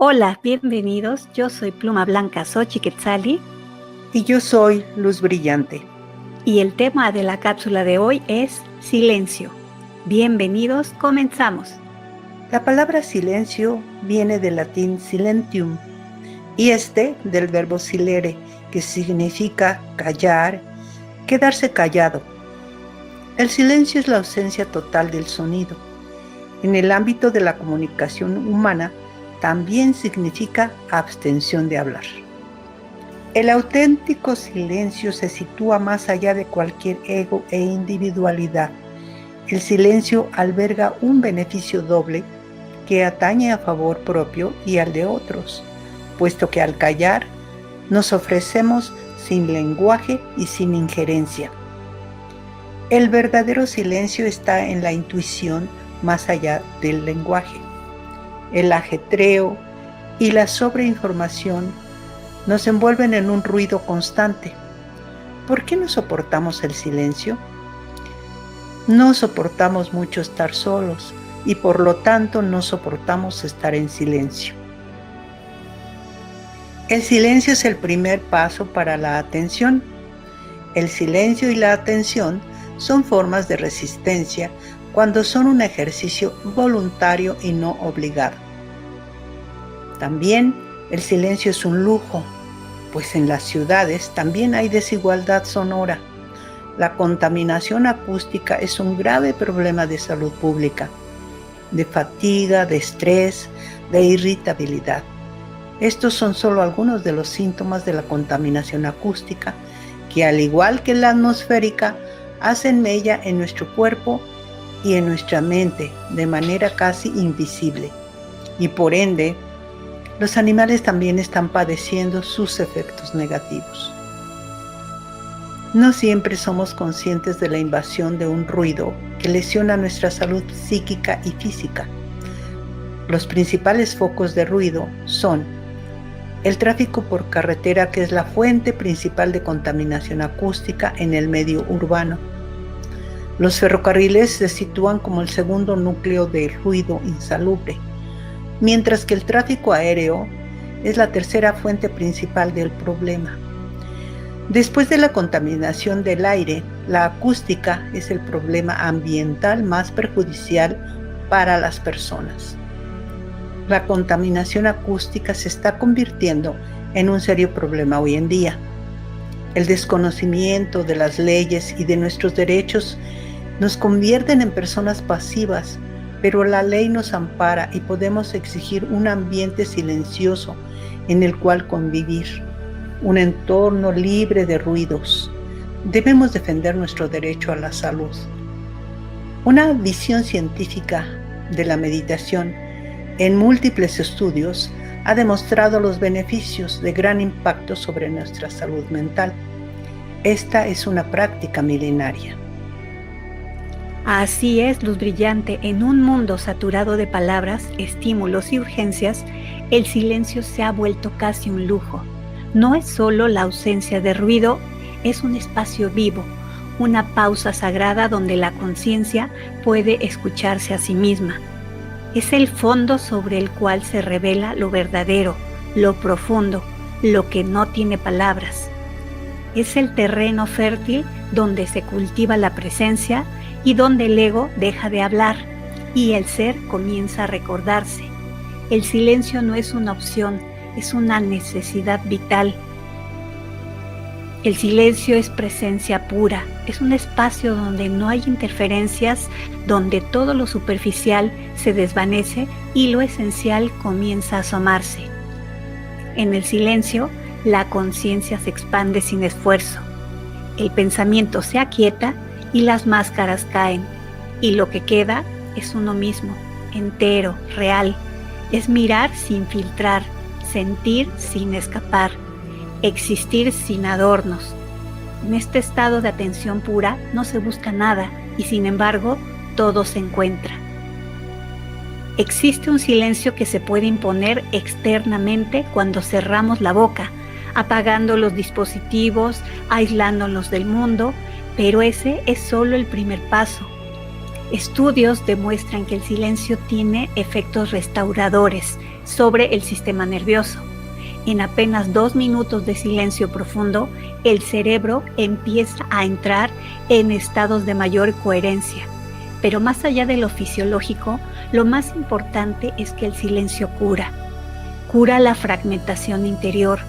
Hola, bienvenidos. Yo soy Pluma Blanca Xochiquetzali Y yo soy Luz Brillante. y el tema de la cápsula de hoy es silencio. Bienvenidos, comenzamos. La palabra silencio viene del latín silentium y del verbo silere, que significa callar, quedarse callado. El silencio es la ausencia total del sonido. En el ámbito de la comunicación humana, también significa abstención de hablar. El auténtico silencio se sitúa más allá de cualquier ego e individualidad. El silencio alberga un beneficio doble que atañe a favor propio y al de otros, puesto que al callar nos ofrecemos sin lenguaje y sin injerencia. El verdadero silencio está en la intuición más allá del lenguaje. El ajetreo y la sobreinformación nos envuelven en un ruido constante. ¿Por qué no soportamos el silencio? No soportamos mucho estar solos y por lo tanto no soportamos estar en silencio. El silencio es el primer paso para la atención. El silencio y la atención son formas de resistencia cuando son un ejercicio voluntario y no obligado. También el silencio es un lujo, pues en las ciudades también hay desigualdad sonora. La contaminación acústica es un grave problema de salud pública, de fatiga, de estrés, de irritabilidad. Estos son solo algunos de los síntomas de la contaminación acústica que, al igual que la atmosférica, hacen mella en nuestro cuerpo y en nuestra mente de manera casi invisible. Y por ende, los animales también están padeciendo sus efectos negativos. No siempre somos conscientes de la invasión de un ruido que lesiona nuestra salud psíquica y física. Los principales focos de ruido son el tráfico por carretera, que es la fuente principal de contaminación acústica en el medio urbano. Los ferrocarriles se sitúan como el segundo núcleo de ruido insalubre, mientras que el tráfico aéreo es la tercera fuente principal del problema. Después de la contaminación del aire, la acústica es el problema ambiental más perjudicial para las personas. La contaminación acústica se está convirtiendo en un serio problema hoy en día. El desconocimiento de las leyes y de nuestros derechos nos convierten en personas pasivas, pero la ley nos ampara y podemos exigir un ambiente silencioso en el cual convivir, un entorno libre de ruidos. Debemos defender nuestro derecho a la salud. Una visión científica de la meditación en múltiples estudios ha demostrado los beneficios de gran impacto sobre nuestra salud mental. Esta es una práctica milenaria. Así es, Luz Brillante, en un mundo saturado de palabras, estímulos y urgencias, el silencio se ha vuelto casi un lujo. No es solo la ausencia de ruido, es un espacio vivo, una pausa sagrada donde la conciencia puede escucharse a sí misma. Es el fondo sobre el cual se revela lo verdadero, lo profundo, lo que no tiene palabras. Es el terreno fértil donde se cultiva la presencia y donde el ego deja de hablar y el ser comienza a recordarse. El silencio no es una opción, es una necesidad vital. El silencio es presencia pura, es un espacio donde no hay interferencias, donde todo lo superficial se desvanece y lo esencial comienza a asomarse. En el silencio, la conciencia se expande sin esfuerzo. El pensamiento se aquieta y las máscaras caen, y lo que queda es uno mismo, entero, real. Es mirar sin filtrar, sentir sin escapar, existir sin adornos. En este estado de atención pura no se busca nada y sin embargo todo se encuentra. Existe un silencio que se puede imponer externamente cuando cerramos la boca, apagando los dispositivos, aislándonos del mundo, pero ese es solo el primer paso. Estudios demuestran que el silencio tiene efectos restauradores, sobre el sistema nervioso. En apenas 2 minutos de silencio profundo, el cerebro empieza a entrar en estados de mayor coherencia. Pero más allá de lo fisiológico, lo más importante es que el silencio cura. Cura la fragmentación interior,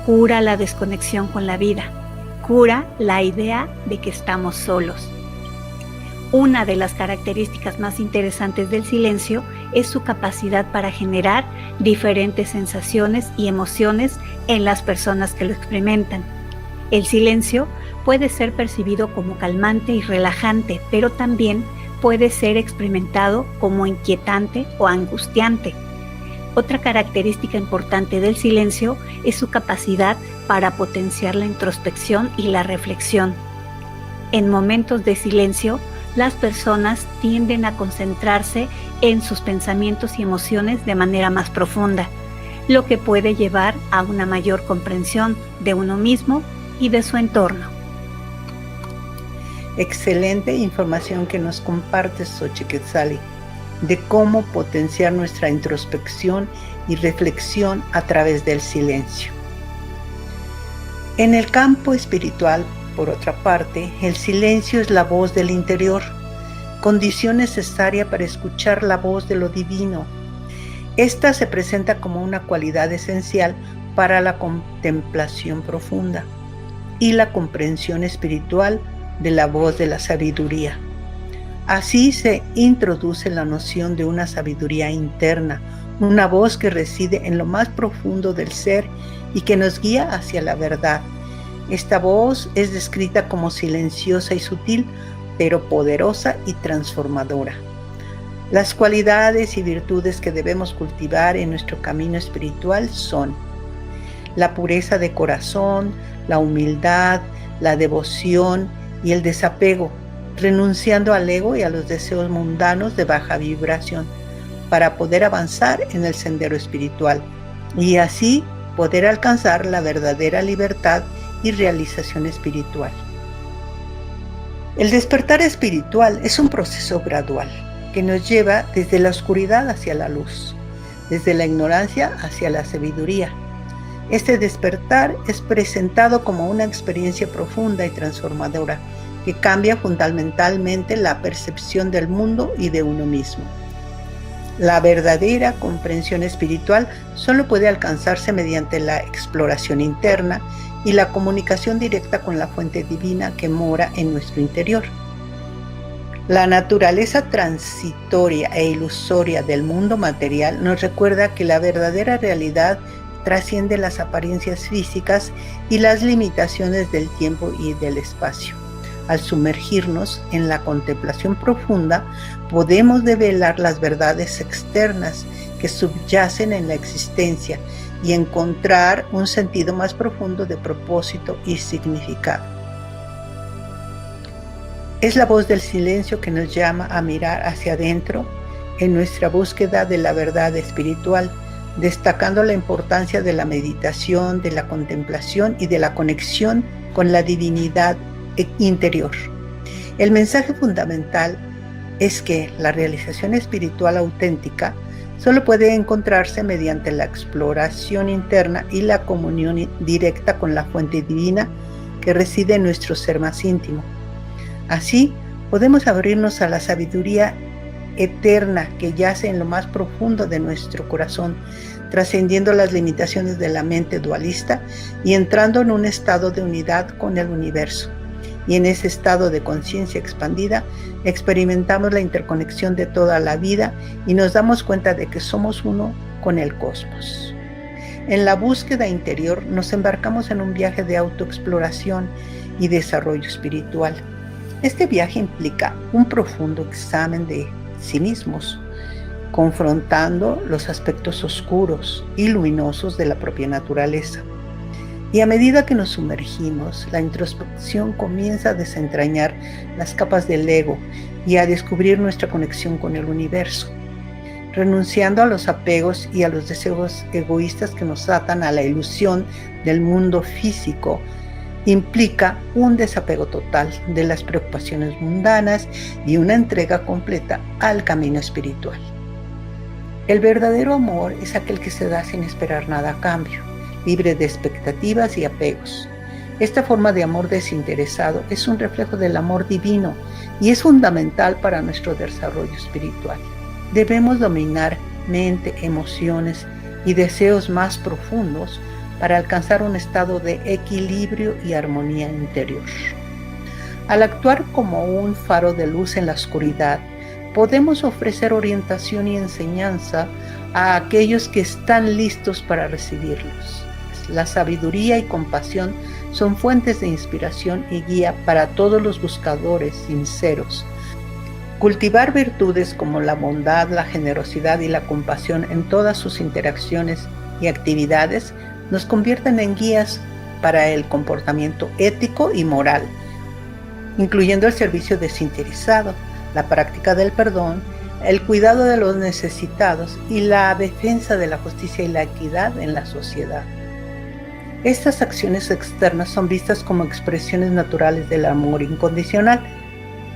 cura la desconexión con la vida, cura la idea de que estamos solos. Una de las características más interesantes del silencio es su capacidad para generar diferentes sensaciones y emociones en las personas que lo experimentan. El silencio puede ser percibido como calmante y relajante, pero también puede ser experimentado como inquietante o angustiante. Otra característica importante del silencio es su capacidad para potenciar la introspección y la reflexión. En momentos de silencio, las personas tienden a concentrarse en sus pensamientos y emociones de manera más profunda, lo que puede llevar a una mayor comprensión de uno mismo y de su entorno. Excelente información que nos compartes, Xochitl Quetzali, de cómo potenciar nuestra introspección y reflexión a través del silencio. En el campo espiritual, por otra parte, el silencio es la voz del interior, condición necesaria para escuchar la voz de lo divino. Esta se presenta como una cualidad esencial para la contemplación profunda y la comprensión espiritual de la voz de la sabiduría. Así se introduce la noción de una sabiduría interna, una voz que reside en lo más profundo del ser y que nos guía hacia la verdad. Esta voz es descrita como silenciosa y sutil, pero poderosa y transformadora. Las cualidades y virtudes que debemos cultivar en nuestro camino espiritual son la pureza de corazón, la humildad, la devoción y el desapego, renunciando al ego y a los deseos mundanos de baja vibración, para poder avanzar en el sendero espiritual y así poder alcanzar la verdadera libertad y realización espiritual. El despertar espiritual es un proceso gradual que nos lleva desde la oscuridad hacia la luz, desde la ignorancia hacia la sabiduría. Este despertar es presentado como una experiencia profunda y transformadora que cambia fundamentalmente la percepción del mundo y de uno mismo. La verdadera comprensión espiritual solo puede alcanzarse mediante la exploración interna y la comunicación directa con la fuente divina que mora en nuestro interior. La naturaleza transitoria e ilusoria del mundo material nos recuerda que la verdadera realidad trasciende las apariencias físicas y las limitaciones del tiempo y del espacio. Al sumergirnos en la contemplación profunda, podemos develar las verdades externas que subyacen en la existencia y encontrar un sentido más profundo de propósito y significado. Es la voz del silencio que nos llama a mirar hacia adentro en nuestra búsqueda de la verdad espiritual, destacando la importancia de la meditación, de la contemplación y de la conexión con la divinidad interior. El mensaje fundamental es que la realización espiritual auténtica solo puede encontrarse mediante la exploración interna y la comunión directa con la fuente divina que reside en nuestro ser más íntimo. Así, podemos abrirnos a la sabiduría eterna que yace en lo más profundo de nuestro corazón, trascendiendo las limitaciones de la mente dualista y entrando en un estado de unidad con el universo. Y en ese estado de conciencia expandida, experimentamos la interconexión de toda la vida y nos damos cuenta de que somos uno con el cosmos. En la búsqueda interior nos embarcamos en un viaje de autoexploración y desarrollo espiritual. Este viaje implica un profundo examen de sí mismos, confrontando los aspectos oscuros y luminosos de la propia naturaleza. Y a medida que nos sumergimos, la introspección comienza a desentrañar las capas del ego y a descubrir nuestra conexión con el universo, renunciando a los apegos y a los deseos egoístas que nos atan a la ilusión del mundo físico. Implica un desapego total de las preocupaciones mundanas y una entrega completa al camino espiritual. El verdadero amor es aquel que se da sin esperar nada a cambio, libre de expectativas y apegos. Esta forma de amor desinteresado es un reflejo del amor divino y es fundamental para nuestro desarrollo espiritual. Debemos dominar mente, emociones y deseos más profundos para alcanzar un estado de equilibrio y armonía interior. Al actuar como un faro de luz en la oscuridad, podemos ofrecer orientación y enseñanza a aquellos que están listos para recibirlos. La sabiduría y compasión son fuentes de inspiración y guía para todos los buscadores sinceros. Cultivar virtudes como la bondad, la generosidad y la compasión en todas sus interacciones y actividades nos convierten en guías para el comportamiento ético y moral, incluyendo el servicio desinteresado, la práctica del perdón, el cuidado de los necesitados y la defensa de la justicia y la equidad en la sociedad. Estas acciones externas son vistas como expresiones naturales del amor incondicional,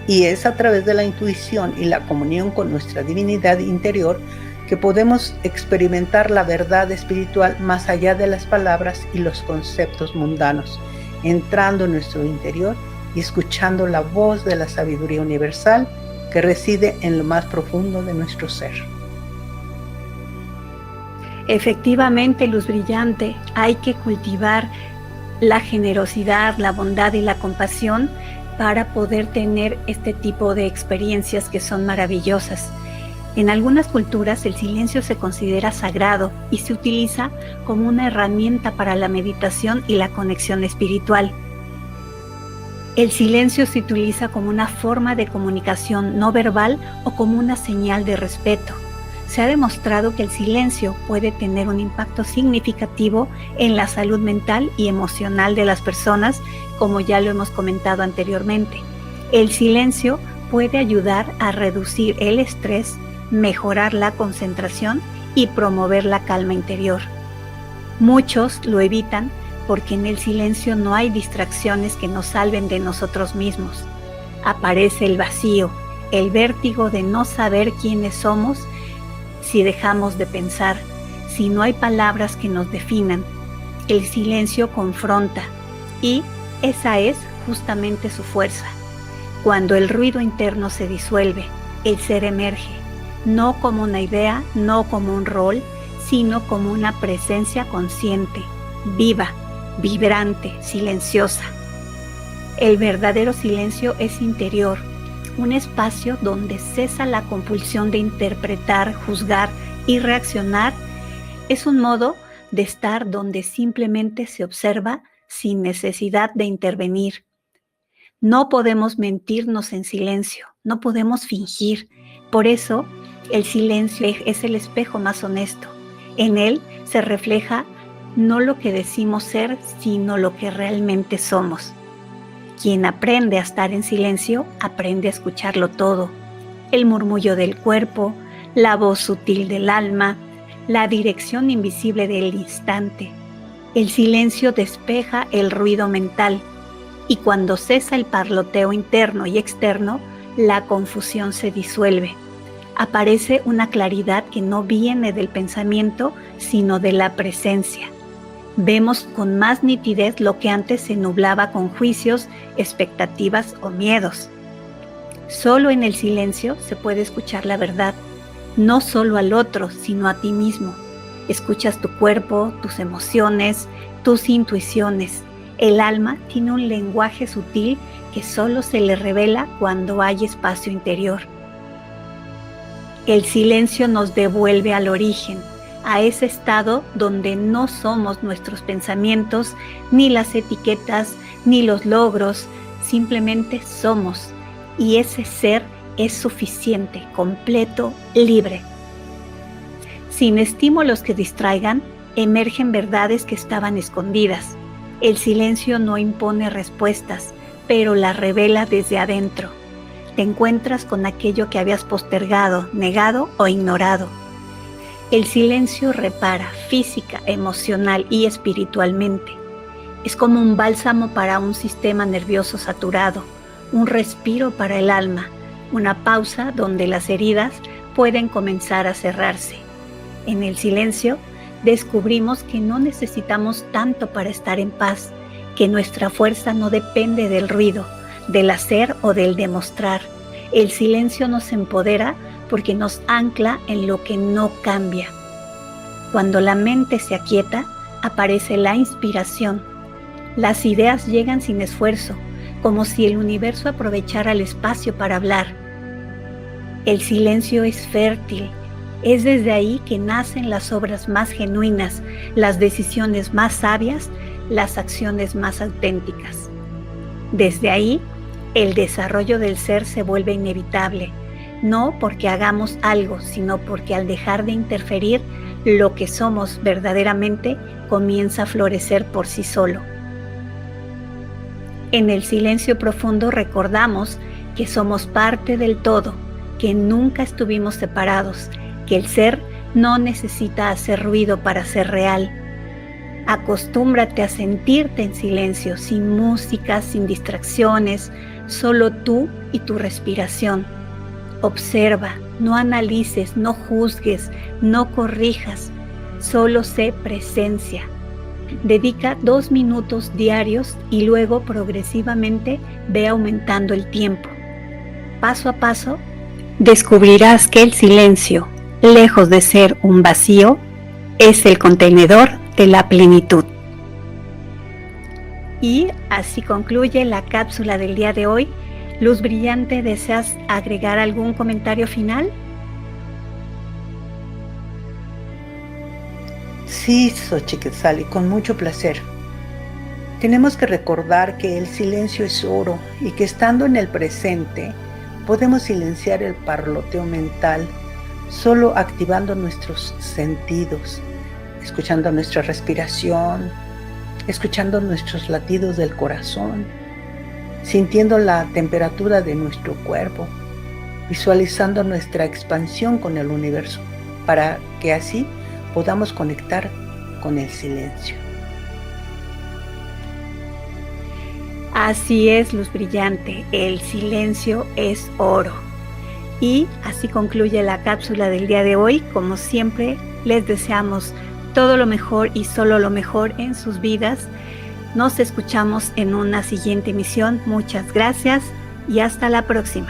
y es a través de la intuición y la comunión con nuestra divinidad interior que podemos experimentar la verdad espiritual más allá de las palabras y los conceptos mundanos, entrando en nuestro interior y escuchando la voz de la sabiduría universal que reside en lo más profundo de nuestro ser. Efectivamente, luz brillante, hay que cultivar la generosidad, la bondad y la compasión para poder tener este tipo de experiencias que son maravillosas. En algunas culturas el silencio se considera sagrado y se utiliza como una herramienta para la meditación y la conexión espiritual. El silencio se utiliza como una forma de comunicación no verbal o como una señal de respeto. Se ha demostrado que el silencio puede tener un impacto significativo en la salud mental y emocional de las personas, como ya lo hemos comentado anteriormente. El silencio puede ayudar a reducir el estrés, mejorar la concentración y promover la calma interior. Muchos lo evitan porque en el silencio no hay distracciones que nos salven de nosotros mismos. Aparece el vacío, el vértigo de no saber quiénes somos si dejamos de pensar, si no hay palabras que nos definan. El silencio confronta y esa es justamente su fuerza. Cuando el ruido interno se disuelve, el ser emerge, no como una idea, no como un rol, sino como una presencia consciente, viva, vibrante, silenciosa. El verdadero silencio es interior, un espacio donde cesa la compulsión de interpretar, juzgar y reaccionar. Es un modo de estar donde simplemente se observa sin necesidad de intervenir. No podemos mentirnos en silencio, no podemos fingir. Por eso, el silencio es el espejo más honesto. En él se refleja no lo que decimos ser, sino lo que realmente somos. Quien aprende a estar en silencio, aprende a escucharlo todo. El murmullo del cuerpo, la voz sutil del alma, la dirección invisible del instante. El silencio despeja el ruido mental y cuando cesa el parloteo interno y externo, la confusión se disuelve. Aparece una claridad que no viene del pensamiento, sino de la presencia. Vemos con más nitidez lo que antes se nublaba con juicios, expectativas o miedos. Solo en el silencio se puede escuchar la verdad, no solo al otro, sino a ti mismo. Escuchas tu cuerpo, tus emociones, tus intuiciones. El alma tiene un lenguaje sutil que solo se le revela cuando hay espacio interior. El silencio nos devuelve al origen, a ese estado donde no somos nuestros pensamientos, ni las etiquetas, ni los logros, simplemente somos. Y ese ser es suficiente, completo, libre. Sin estímulos que distraigan, emergen verdades que estaban escondidas. El silencio no impone respuestas, pero las revela desde adentro. Te encuentras con aquello que habías postergado, negado o ignorado. El silencio repara física, emocional y espiritualmente. Es como un bálsamo para un sistema nervioso saturado, un respiro para el alma, una pausa donde las heridas pueden comenzar a cerrarse. En el silencio, descubrimos que no necesitamos tanto para estar en paz, que nuestra fuerza no depende del ruido, del hacer o del demostrar. El silencio nos empodera porque nos ancla en lo que no cambia. Cuando la mente se aquieta, aparece la inspiración. Las ideas llegan sin esfuerzo, como si el universo aprovechara el espacio para hablar. El silencio es fértil. Es desde ahí que nacen las obras más genuinas, las decisiones más sabias, las acciones más auténticas. Desde ahí, el desarrollo del ser se vuelve inevitable, no porque hagamos algo, sino porque al dejar de interferir, lo que somos verdaderamente comienza a florecer por sí solo. En el silencio profundo recordamos que somos parte del todo, que nunca estuvimos separados, que el ser no necesita hacer ruido para ser real. Acostúmbrate a sentirte en silencio, sin música, sin distracciones, solo tú y tu respiración. Observa, no analices, no juzgues, no corrijas, solo sé presencia. Dedica 2 minutos diarios y luego progresivamente ve aumentando el tiempo. Paso a paso, descubrirás que el silencio, lejos de ser un vacío, es el contenedor de la plenitud. Y así concluye la cápsula del día de hoy. Luz brillante, ¿deseas agregar algún comentario final? Sí, Xochiquetzali, con mucho placer. Tenemos que recordar que el silencio es oro y que estando en el presente podemos silenciar el parloteo mental solo activando nuestros sentidos, escuchando nuestra respiración, escuchando nuestros latidos del corazón, sintiendo la temperatura de nuestro cuerpo, visualizando nuestra expansión con el universo, para que así podamos conectar con el silencio. Así es, luz brillante, el silencio es oro. Y así concluye la cápsula del día de hoy. Como siempre, les deseamos todo lo mejor y solo lo mejor en sus vidas. Nos escuchamos en una siguiente emisión. Muchas gracias y hasta la próxima.